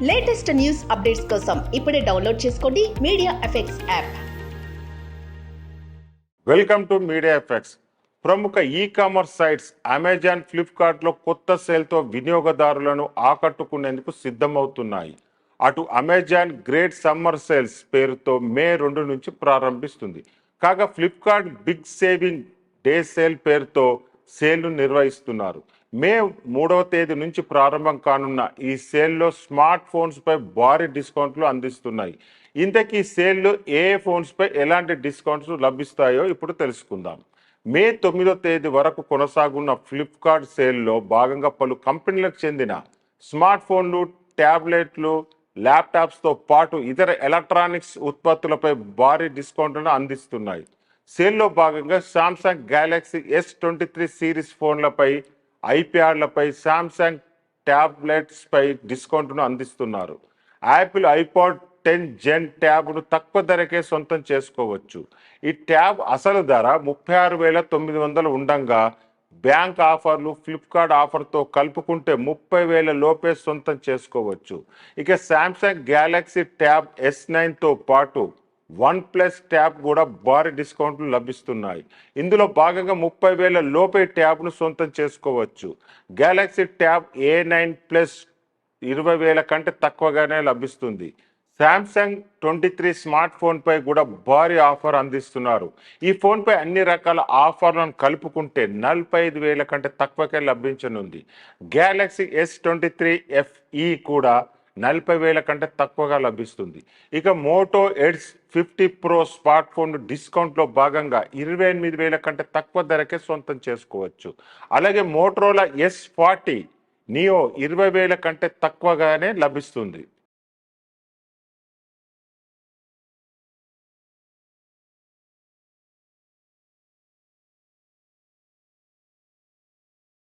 Latest news updates కోసం ఇప్పుడే download చేసుకోండి media effects app. Welcome to media effects. ప్రముఖ ఈ-కామర్స్ సైట్స్ అమెజాన్, ఫ్లిప్కార్ట్లో కొత్త సేల్తో వినియోగదారులను ఆకట్టుకునేందుకు సిద్ధమవుతున్నాయి. అటు అమెజాన్ గ్రేట్ సమ్మర్ సేల్స్ పేరుతో మే 2 నుంచి ప్రారంభిస్తుంది. కాగా Flipkart big saving day sale పేరుతో సేల్ను నిర్వహిస్తున్నారు. మే 3వ తేదీ నుంచి ప్రారంభం కానున్న ఈ సేల్లో స్మార్ట్ ఫోన్స్పై భారీ డిస్కౌంట్లు అందిస్తున్నాయి. ఇంతకీ సేల్లో ఏ ఫోన్స్పై ఎలాంటి డిస్కౌంట్స్ లభిస్తాయో ఇప్పుడు తెలుసుకుందాం. మే 9వ తేదీ వరకు కొనసాగున్న ఫ్లిప్కార్ట్ సేల్లో భాగంగా పలు కంపెనీలకు చెందిన స్మార్ట్ ఫోన్లు, ట్యాబ్లెట్లు, ల్యాప్టాప్స్తో పాటు ఇతర ఎలక్ట్రానిక్స్ ఉత్పత్తులపై భారీ డిస్కౌంట్లను అందిస్తున్నాయి. సేల్లో భాగంగా సామ్సంగ్ గెలాక్సీ S23 సిరీస్ ఫోన్లపై, ఐప్యాడ్లపై, సామ్సంగ్ ట్యాబ్లెట్స్పై డిస్కౌంట్ను అందిస్తున్నారు. యాపిల్ ఐపాడ్ 10 జెన్ ట్యాబ్ను తక్కువ ధరకే సొంతం చేసుకోవచ్చు. ఈ ట్యాబ్ అసలు ధర 36,900 ఉండగా బ్యాంక్ ఆఫర్లు, ఫ్లిప్కార్ట్ ఆఫర్తో కలుపుకుంటే 30,000 లోపే సొంతం చేసుకోవచ్చు. ఇక సామ్సంగ్ గెలాక్సీ ట్యాబ్ S9తో పాటు OnePlus ట్యాబ్ కూడా భారీ డిస్కౌంట్లు లభిస్తున్నాయి. ఇందులో భాగంగా 30,000 లోపే ట్యాబ్ను సొంతం చేసుకోవచ్చు. గెలాక్సీ ట్యాబ్ A9 ప్లస్ 20,000 కంటే తక్కువగానే లభిస్తుంది. సామ్సంగ్ 23 స్మార్ట్ ఫోన్పై కూడా భారీ ఆఫర్ అందిస్తున్నారు. ఈ ఫోన్పై అన్ని రకాల ఆఫర్లను కలుపుకుంటే 45,000 కంటే తక్కువకే లభించనుంది. గెలాక్సీ S23 FE కూడా 40,000 కంటే తక్కువగా లభిస్తుంది. ఇక Moto Edge 50 Pro smart phone డిస్కౌంట్లో భాగంగా 28,000 కంటే తక్కువ ధరకే సొంతం చేసుకోవచ్చు. అలాగే మోటరోలా S40 నియో 20,000 కంటే తక్కువగానే లభిస్తుంది.